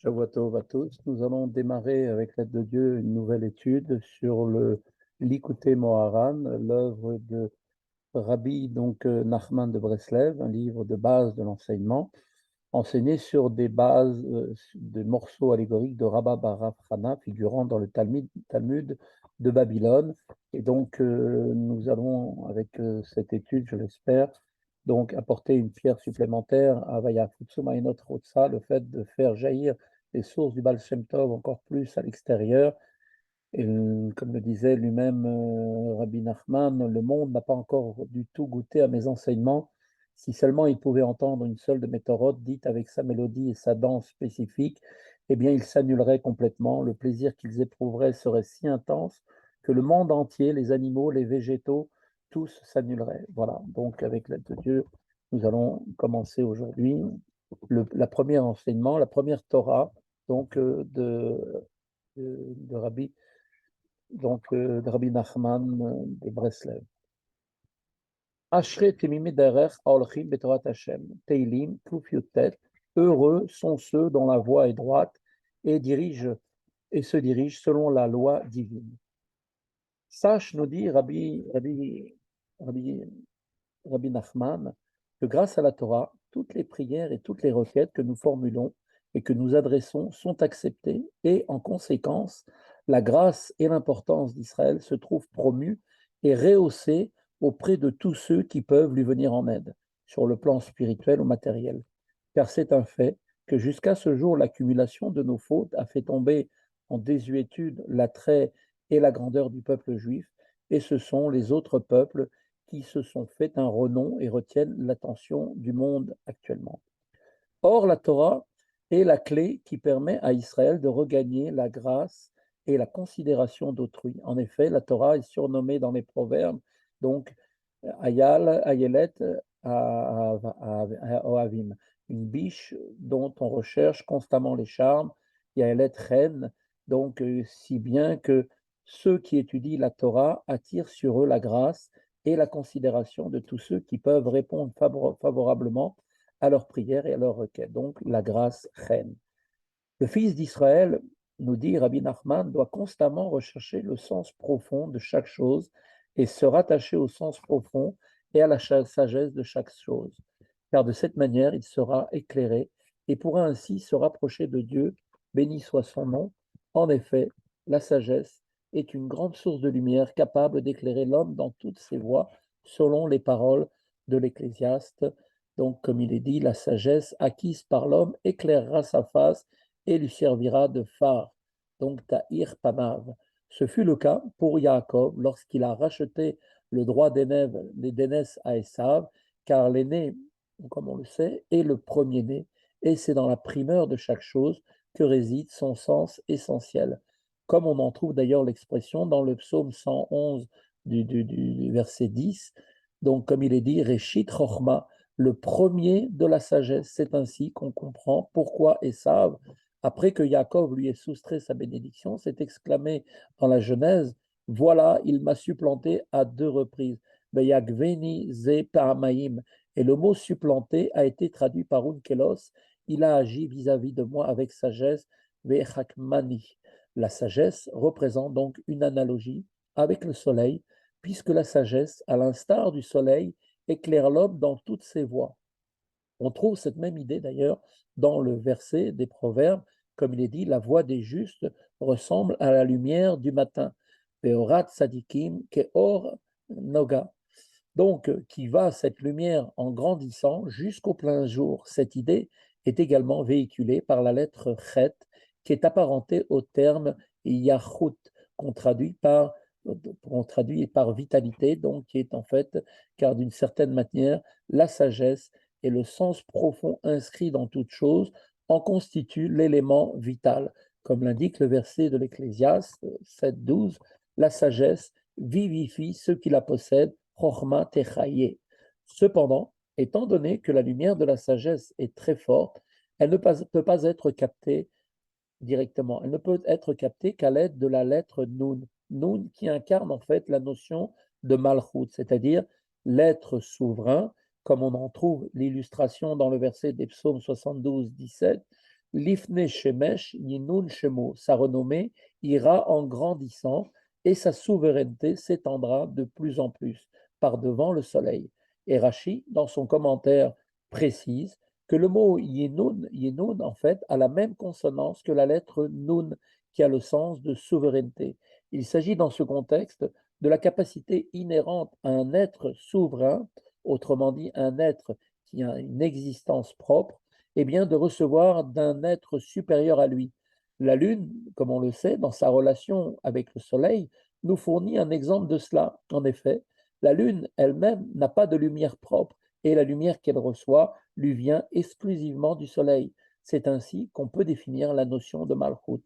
Shavua Tov à tous. Nous allons démarrer avec l'aide de Dieu une nouvelle étude sur le Likutei Moharan, l'œuvre de Rabbi Nachman de Breslev, un livre de base de l'enseignement, enseigné sur des bases de morceaux allégoriques de Rabba Bar Hana, figurant dans le Talmud de Babylone. Et donc, nous allons, avec cette étude, je l'espère, donc apporter une pierre supplémentaire à Vaya Futsuma et notre Otsa, le fait de faire jaillir les sources du Baal Shem Tov encore plus à l'extérieur. Et comme le disait lui-même Rabbi Nachman, le monde n'a pas encore du tout goûté à mes enseignements. Si seulement il pouvait entendre une seule de mes torotes dites avec sa mélodie et sa danse spécifique, eh bien il s'annulerait complètement. Le plaisir qu'ils éprouveraient serait si intense que le monde entier, les animaux, les végétaux, tous s'annuleraient. Voilà, donc avec l'aide de Dieu, nous allons commencer aujourd'hui la première enseignement, la première Torah donc, de Rabbi de Rabbi Nachman de Breslev. Ashre temimei derech haolchim betorat Hashem. Teilim, Kuf Yutet. Heureux sont ceux dont la voie est droite et se dirigent selon la loi divine. Sache, nous dit Rabbi, Rabbi Nachman, que grâce à la Torah, toutes les prières et toutes les requêtes que nous formulons et que nous adressons sont acceptées et, en conséquence, la grâce et l'importance d'Israël se trouvent promues et rehaussées auprès de tous ceux qui peuvent lui venir en aide, sur le plan spirituel ou matériel. Car c'est un fait que jusqu'à ce jour, l'accumulation de nos fautes a fait tomber en désuétude l'attrait et la grandeur du peuple juif, et ce sont les autres peuples qui se sont fait un renom et retiennent l'attention du monde actuellement. Or, la Torah est la clé qui permet à Israël de regagner la grâce et la considération d'autrui. En effet, la Torah est surnommée dans les proverbes, donc Ayal, Ayelet, Oavim, une biche dont on recherche constamment les charmes, Yaelet Chen, donc si bien que ceux qui étudient la Torah attirent sur eux la grâce et la considération de tous ceux qui peuvent répondre favorablement à leurs prières et à leurs requêtes. Donc, la grâce reine. Le fils d'Israël, nous dit Rabbi Nachman, doit constamment rechercher le sens profond de chaque chose et se rattacher au sens profond et à la sagesse de chaque chose. Car de cette manière, il sera éclairé et pourra ainsi se rapprocher de Dieu, béni soit son nom. En effet, la sagesse est une grande source de lumière capable d'éclairer l'homme dans toutes ses voies, selon les paroles de l'Ecclésiaste. Donc, comme il est dit, la sagesse acquise par l'homme éclairera sa face et lui servira de phare. Donc, Ta'ir Panav. Ce fut le cas pour Yaakov lorsqu'il a racheté le droit d'aînesse à Esav, car l'aîné, comme on le sait, est le premier-né, et c'est dans la primeur de chaque chose que réside son sens essentiel. Comme on en trouve d'ailleurs l'expression dans le psaume 111 du verset 10, donc comme il est dit, Reshit Chochma, le premier de la sagesse. C'est ainsi qu'on comprend pourquoi Esav, après que Yaakov lui ait soustrait sa bénédiction, s'est exclamé dans la Genèse, voilà, il m'a supplanté à deux reprises. Veyagveni ze pa'amaim. Et le mot supplanté a été traduit par unkelos. Il a agi vis-à-vis de moi avec sagesse. Vechakmani. La sagesse représente donc une analogie avec le soleil, puisque la sagesse, à l'instar du soleil, éclaire l'homme dans toutes ses voies. On trouve cette même idée d'ailleurs dans le verset des Proverbes, comme il est dit, la voix des justes ressemble à la lumière du matin. Veorat sadikim keor noga. Donc, qui va cette lumière en grandissant jusqu'au plein jour. Cette idée est également véhiculée par la lettre chet, qui est apparentée au terme yachut, qu'on traduit par vitalité, donc qui est en fait, car d'une certaine manière, la sagesse et le sens profond inscrit dans toute chose en constituent l'élément vital. Comme l'indique le verset de l'Ecclésiaste 7.12, la sagesse vivifie ceux qui la possèdent, Chochma Techaye. Cependant, étant donné que la lumière de la sagesse est très forte, elle ne peut pas être captée directement. Elle ne peut être captée qu'à l'aide de la lettre Nun. Nun qui incarne en fait la notion de Malchut, c'est-à-dire l'être souverain, comme on en trouve l'illustration dans le verset des psaumes 72, 17. Lifne Shemesh Yinun Shemo, sa renommée ira en grandissant et sa souveraineté s'étendra de plus en plus par devant le soleil. Et Rashi, dans son commentaire, précise que le mot Yinun, Yinun, en fait, a la même consonance que la lettre Nun, qui a le sens de souveraineté. Il s'agit dans ce contexte de la capacité inhérente à un être souverain, autrement dit un être qui a une existence propre, et bien de recevoir d'un être supérieur à lui. La Lune, comme on le sait, dans sa relation avec le Soleil, nous fournit un exemple de cela. En effet, la Lune elle-même n'a pas de lumière propre et la lumière qu'elle reçoit lui vient exclusivement du Soleil. C'est ainsi qu'on peut définir la notion de Malchut.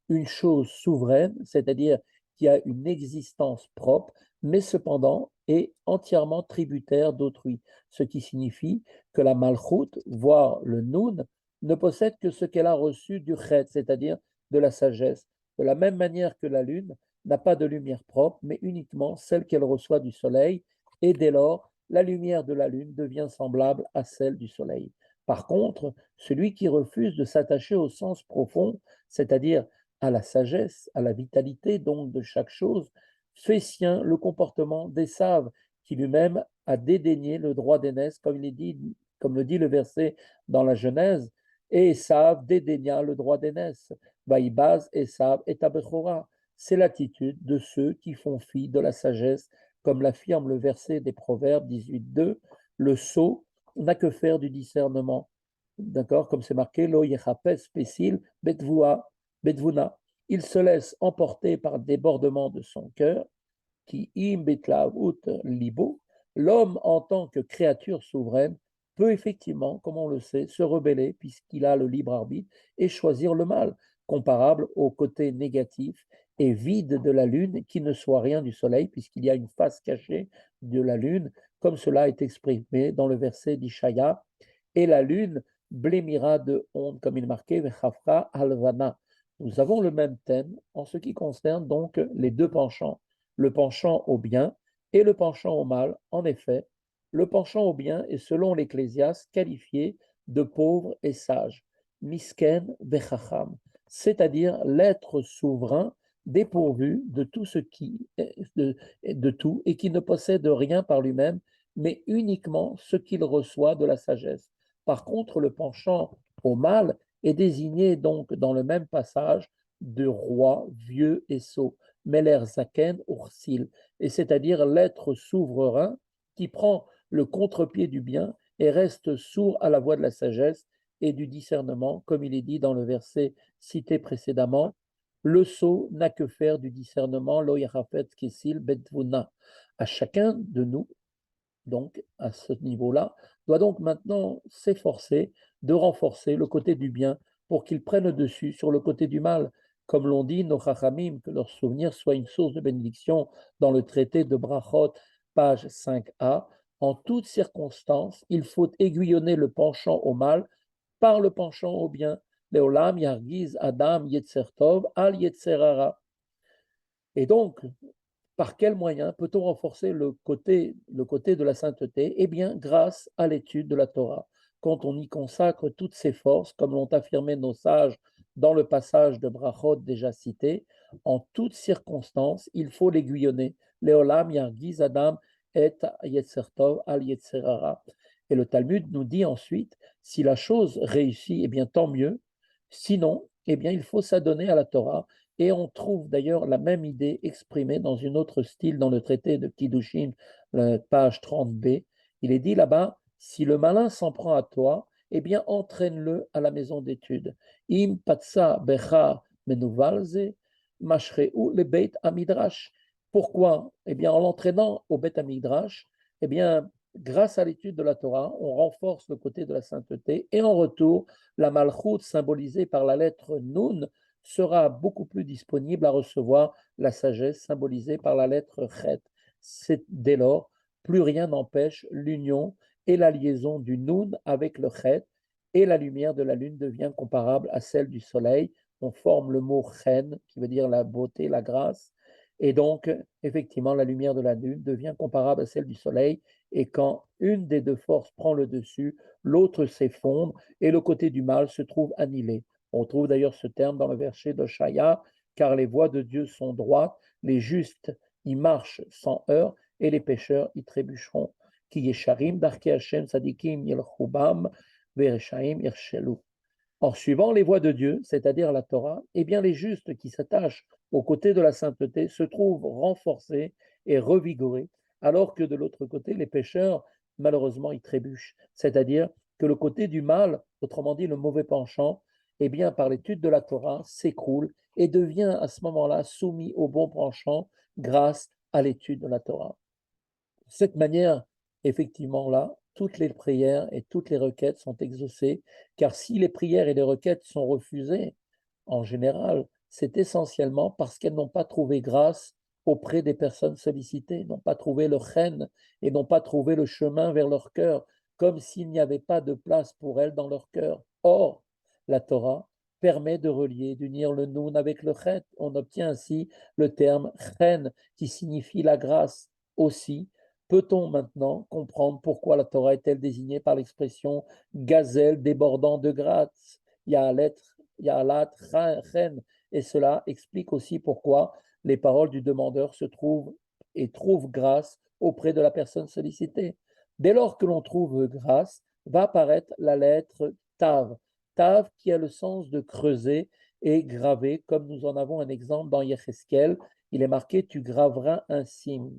Une chose souveraine, c'est-à-dire qui a une existence propre, mais cependant est entièrement tributaire d'autrui, ce qui signifie que la Malchut, voire le Nun, ne possède que ce qu'elle a reçu du Chet, c'est-à-dire de la sagesse, de la même manière que la Lune n'a pas de lumière propre, mais uniquement celle qu'elle reçoit du Soleil, et dès lors, la lumière de la Lune devient semblable à celle du Soleil. Par contre, celui qui refuse de s'attacher au sens profond, c'est-à-dire à la sagesse, à la vitalité donc de chaque chose, fait sien le comportement d'Ésav, qui lui-même a dédaigné le droit d'aînesse, comme le dit le verset dans la Genèse, et Ésav dédaigna le droit d'aînesse. Vaïbaz Ésav et Abechora. C'est l'attitude de ceux qui font fi de la sagesse, comme l'affirme le verset des Proverbes 18.2, le sot n'a que faire du discernement. D'accord, comme c'est marqué, lo yechapes pesil betvuna. Il se laisse emporter par le débordement de son cœur, qui im betlaout libo. L'homme, en tant que créature souveraine, peut effectivement, comme on le sait, se rebeller puisqu'il a le libre arbitre et choisir le mal, comparable au côté négatif et vide de la lune qui ne soit rien du soleil, puisqu'il y a une face cachée de la lune, comme cela est exprimé dans le verset d'Ishaya. Et la lune blêmira de honte, comme il est marqué, Vechafra alvana. Nous avons le même thème en ce qui concerne donc les deux penchants, le penchant au bien et le penchant au mal. En effet, le penchant au bien est, selon l'Ecclésiaste, qualifié de pauvre et sage, misken vechacham, c'est-à-dire l'être souverain dépourvu de tout ce qui de tout et qui ne possède rien par lui-même, mais uniquement ce qu'il reçoit de la sagesse. Par contre, le penchant au mal est désigné donc dans le même passage de roi vieux et sot, Meler Zaken Ursil, et c'est-à-dire l'être souverain qui prend le contre-pied du bien et reste sourd à la voix de la sagesse et du discernement, comme il est dit dans le verset cité précédemment. Le sot n'a que faire du discernement, lo yachafet kesil betvuna. À chacun de nous, donc à ce niveau-là, doit donc maintenant s'efforcer de renforcer le côté du bien pour qu'il prenne le dessus sur le côté du mal. Comme l'ont dit nos chachamim, que leur souvenir soit une source de bénédiction dans le traité de Brachot, page 5a. En toutes circonstances, il faut aiguillonner le penchant au mal par le penchant au bien. Leolam yargiz Adam Yetzertov al Yetzerara. Et donc, par quel moyen peut-on renforcer le côté de la sainteté? Eh bien, grâce à l'étude de la Torah. Quand on y consacre toutes ses forces, comme l'ont affirmé nos sages dans le passage de Brachot déjà cité, en toutes circonstances, il faut l'aiguillonner. Leolam yargiz Adam et Yetzertov al Yetzerara. Et le Talmud nous dit ensuite, si la chose réussit, eh bien tant mieux. Sinon, eh bien il faut s'adonner à la Torah et on trouve d'ailleurs la même idée exprimée dans une autre style dans le traité de Kiddushin, page 30b. Il est dit là-bas, si le malin s'en prend à toi, eh bien entraîne-le à la maison d'études. Im patsa becha menuvalze mashreu le beit amidrash. Pourquoi? Eh bien en l'entraînant au beit amidrash, eh bien grâce à l'étude de la Torah, on renforce le côté de la sainteté et en retour, la malchoute symbolisée par la lettre Nun sera beaucoup plus disponible à recevoir la sagesse symbolisée par la lettre Chet. C'est dès lors, plus rien n'empêche l'union et la liaison du Nun avec le Chet, et la lumière de la lune devient comparable à celle du soleil. On forme le mot Chen, qui veut dire la beauté, la grâce, Et donc, effectivement, la lumière de la lune devient comparable à celle du soleil. Et quand une des deux forces prend le dessus, l'autre s'effondre et le côté du mal se trouve annihilé. On trouve d'ailleurs ce terme dans le verset d'Oshaya, car les voies de Dieu sont droites, les justes y marchent sans heurts et les pécheurs y trébucheront. Ki yesharim darkei Hashem tzadikim yelchubam vereshaim irshelu. En suivant les voies de Dieu, c'est-à-dire la Torah, eh bien les justes qui s'attachent aux côtés de la sainteté se trouvent renforcés et revigorés, alors que de l'autre côté, les pécheurs, malheureusement, y trébuchent. C'est-à-dire que le côté du mal, autrement dit le mauvais penchant, eh bien par l'étude de la Torah, s'écroule et devient à ce moment-là soumis au bon penchant grâce à l'étude de la Torah. De cette manière, effectivement, là, toutes les prières et toutes les requêtes sont exaucées, car si les prières et les requêtes sont refusées, en général, c'est essentiellement parce qu'elles n'ont pas trouvé grâce auprès des personnes sollicitées, n'ont pas trouvé le chêne et n'ont pas trouvé le chemin vers leur cœur, comme s'il n'y avait pas de place pour elles dans leur cœur. Or, la Torah permet de relier, d'unir le noun avec le chet. On obtient ainsi le terme chen qui signifie la grâce aussi. Peut-on maintenant comprendre pourquoi la Torah est-elle désignée par l'expression gazelle débordant de grâce? Ya'alat chen. Et cela explique aussi pourquoi les paroles du demandeur se trouvent et trouvent grâce auprès de la personne sollicitée. Dès lors que l'on trouve grâce, va apparaître la lettre Tav. Tav qui a le sens de creuser et graver, comme nous en avons un exemple dans Yecheskel. Il est marqué tu graveras un signe.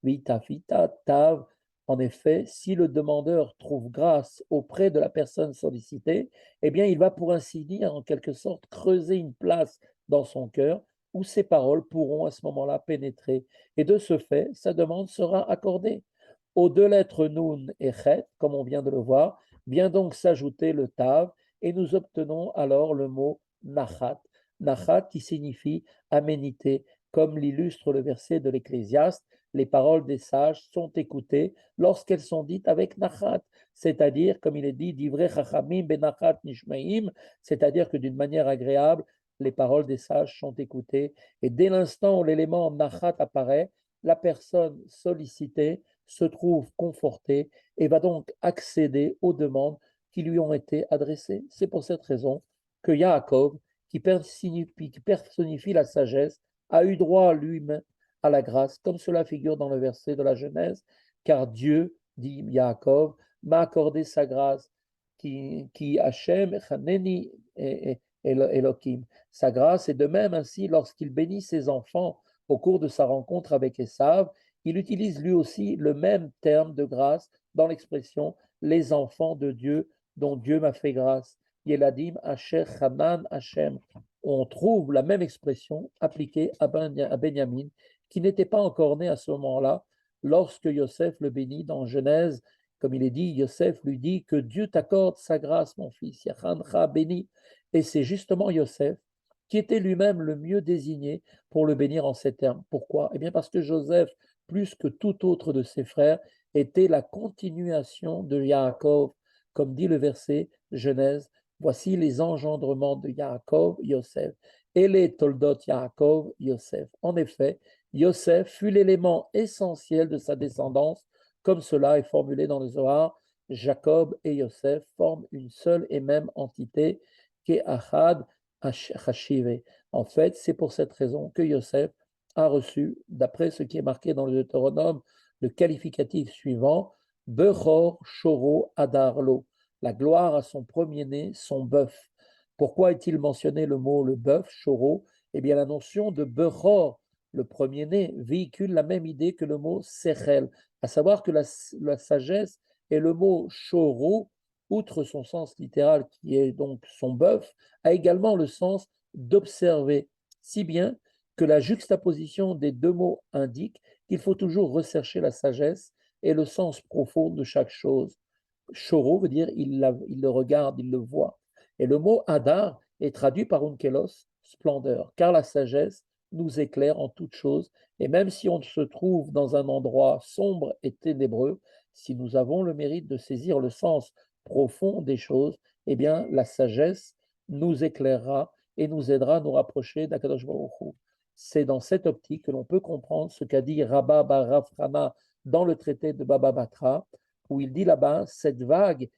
Vita, vita, tav. En effet, si le demandeur trouve grâce auprès de la personne sollicitée, eh bien, il va pour ainsi dire, en quelque sorte, creuser une place dans son cœur où ses paroles pourront à ce moment-là pénétrer. Et de ce fait, sa demande sera accordée. Aux deux lettres Nun et Chet, comme on vient de le voir, vient donc s'ajouter le Tav, et nous obtenons alors le mot Nachat. Nachat qui signifie aménité, comme l'illustre le verset de l'Ecclésiaste, les paroles des sages sont écoutées lorsqu'elles sont dites avec nachat, c'est-à-dire, comme il est dit, divrei chachamim benachat nishmaim, c'est-à-dire que d'une manière agréable, les paroles des sages sont écoutées. Et dès l'instant où l'élément nachat apparaît, la personne sollicitée se trouve confortée et va donc accéder aux demandes qui lui ont été adressées. C'est pour cette raison que Yaakov, qui personnifie la sagesse, a eu droit lui-même à la grâce, comme cela figure dans le verset de la Genèse, car Dieu, dit Yaakov, m'a accordé sa grâce, qui Hachem, Chaneni et Elohim. Sa grâce est de même ainsi lorsqu'il bénit ses enfants au cours de sa rencontre avec Esav, il utilise lui aussi le même terme de grâce dans l'expression les enfants de Dieu dont Dieu m'a fait grâce. Yeladim Asher Hanan Hachem. On trouve la même expression appliquée à Benjamin qui n'était pas encore né à ce moment-là, lorsque Yosef le bénit dans Genèse, comme il est dit, Yosef lui dit que Dieu t'accorde sa grâce, mon fils, Yachancha béni. Et c'est justement Yosef qui était lui-même le mieux désigné pour le bénir en ces termes. Pourquoi? Eh bien parce que Joseph, plus que tout autre de ses frères, était la continuation de Yaakov, comme dit le verset Genèse, voici les engendrements de Yaakov, Yosef, et les Toldot Yaakov, Yosef. En effet, Yosef fut l'élément essentiel de sa descendance, comme cela est formulé dans le Zohar. Jacob et Yosef forment une seule et même entité, qui est Ahad Hashive. En fait, c'est pour cette raison que Yosef a reçu, d'après ce qui est marqué dans le Deutéronome, le qualificatif suivant, Bechor Shoro Adarlo, la gloire à son premier-né, son bœuf. Pourquoi est-il mentionné le mot le bœuf, Shoro? Eh bien, la notion de Bechor, le premier-né, véhicule la même idée que le mot Sechel, à savoir que la sagesse et le mot Shoro, outre son sens littéral qui est donc son bœuf, a également le sens d'observer, si bien que la juxtaposition des deux mots indique qu'il faut toujours rechercher la sagesse et le sens profond de chaque chose. Choro veut dire il le regarde, il le voit. Et le mot Hadar est traduit par unkelos, splendeur, car la sagesse nous éclaire en toutes choses. Et même si on se trouve dans un endroit sombre et ténébreux, si nous avons le mérite de saisir le sens profond des choses, eh bien la sagesse nous éclairera et nous aidera à nous rapprocher d'Akadosh Baruch Hu. c'est dans cette optique que l'on peut comprendre ce qu'a dit Rabba bar Rav Hana dans le traité de Baba Batra, où il dit là-bas, cette vague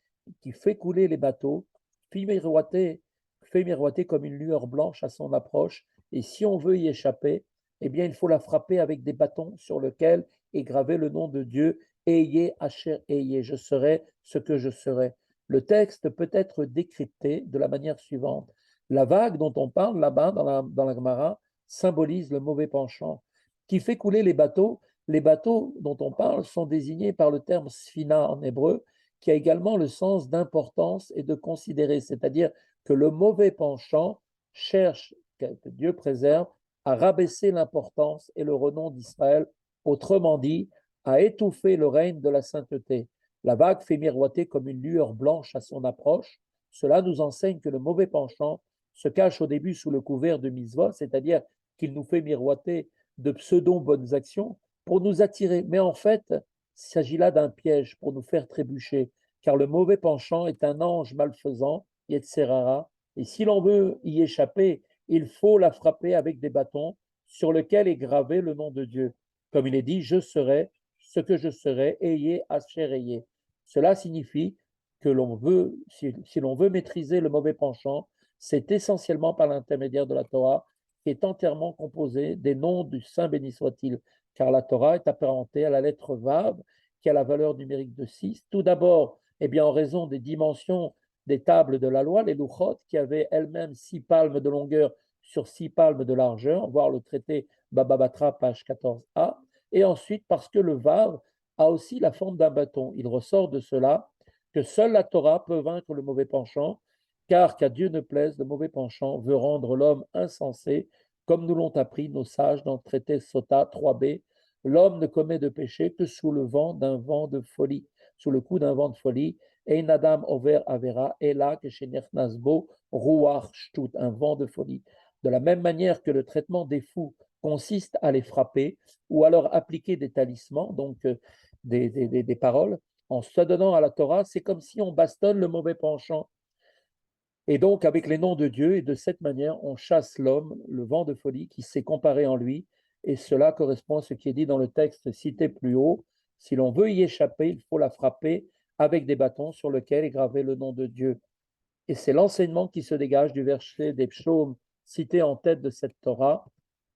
qui fait couler les bateaux fait miroiter comme une lueur blanche à son approche, et si on veut y échapper, eh bien, il faut la frapper avec des bâtons sur lesquels est gravé le nom de Dieu, Ayez, Asher, Ayez, je serai ce que je serai. Le texte peut être décrypté de la manière suivante. La vague dont on parle là-bas dans la Gemara symbolise le mauvais penchant qui fait couler les bateaux. Les bateaux dont on parle sont désignés par le terme sphina en hébreu, qui a également le sens d'importance et de considérer, c'est-à-dire que le mauvais penchant cherche, que Dieu préserve, à rabaisser l'importance et le renom d'Israël, autrement dit, à étouffer le règne de la sainteté. La vague fait miroiter comme une lueur blanche à son approche. Cela nous enseigne que le mauvais penchant se cache au début sous le couvert de mitzvot, c'est-à-dire qu'il nous fait miroiter de pseudo-bonnes actions pour nous attirer. Mais en fait, il s'agit là d'un piège pour nous faire trébucher, car le mauvais penchant est un ange malfaisant, Yetzerara, et si l'on veut y échapper, il faut la frapper avec des bâtons sur lesquels est gravé le nom de Dieu. Comme il est dit, je serai ce que je serai, ayez asher ayez. Cela signifie que si l'on veut maîtriser le mauvais penchant, c'est essentiellement par l'intermédiaire de la Torah, qui est entièrement composée des noms du Saint béni soit-il, car la Torah est apparentée à la lettre Vav, qui a la valeur numérique de 6. Tout d'abord, eh bien, en raison des dimensions des tables de la loi, les louchot, qui avaient elles-mêmes 6 palmes de longueur sur 6 palmes de largeur, voir le traité Baba Batra, page 14a, et ensuite parce que le Vav a aussi la forme d'un bâton. Il ressort de cela que seule la Torah peut vaincre le mauvais penchant, car qu'à Dieu ne plaise, le mauvais penchant veut rendre l'homme insensé, comme nous l'ont appris nos sages dans le traité Sota 3b. L'homme ne commet de péché que sous le vent d'un vent de folie, sous le coup d'un vent de folie. Ein Adam over Avera, et là que chez Nasbo, Ruach Shtut, un vent de folie. De la même manière que le traitement des fous consiste à les frapper ou à leur appliquer des talismans, donc des paroles, en se donnant à la Torah, c'est comme si on bastonne le mauvais penchant. Et donc, avec les noms de Dieu, et de cette manière, on chasse l'homme, le vent de folie qui s'est comparé en lui. Et cela correspond à ce qui est dit dans le texte cité plus haut. Si l'on veut y échapper, il faut la frapper avec des bâtons sur lesquels est gravé le nom de Dieu. Et c'est l'enseignement qui se dégage du verset des psaumes cité en tête de cette Torah.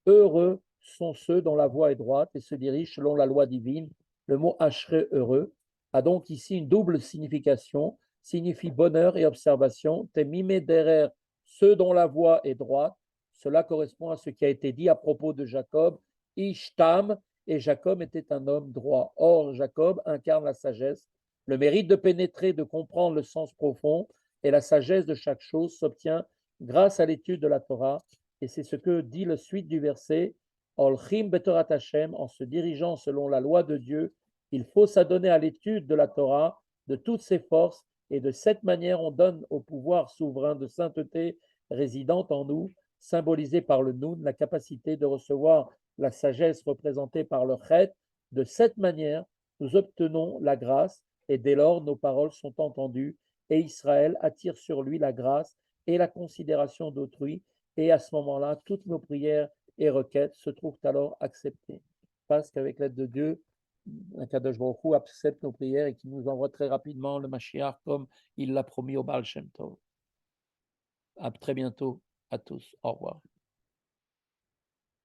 Heureux sont ceux dont la voie est droite et se dirigent selon la loi divine. Le mot ashré, heureux, a donc ici une double signification, signifie bonheur et observation. Temime derer, ceux dont la voie est droite. Cela correspond à ce qui a été dit à propos de Jacob. Ishtam, et Jacob était un homme droit. Or, Jacob incarne la sagesse. Le mérite de pénétrer, de comprendre le sens profond et la sagesse de chaque chose s'obtient grâce à l'étude de la Torah. Et c'est ce que dit le suite du verset, Olchim betorat Hashem, en se dirigeant selon la loi de Dieu, il faut s'adonner à l'étude de la Torah de toutes ses forces, et de cette manière on donne au pouvoir souverain de sainteté résidant en nous, symbolisé par le Nun, la capacité de recevoir la sagesse représentée par le Chet. De cette manière, nous obtenons la grâce, et dès lors nos paroles sont entendues, et Israël attire sur lui la grâce et la considération d'autrui, et à ce moment-là, toutes nos prières et requêtes se trouvent alors acceptées. Parce qu'avec l'aide de Dieu, Kadosh Baruch Hu accepte nos prières et qu'il nous envoie très rapidement le Mashiach comme il l'a promis au Baal Shem Tov. À très bientôt à tous. Au revoir.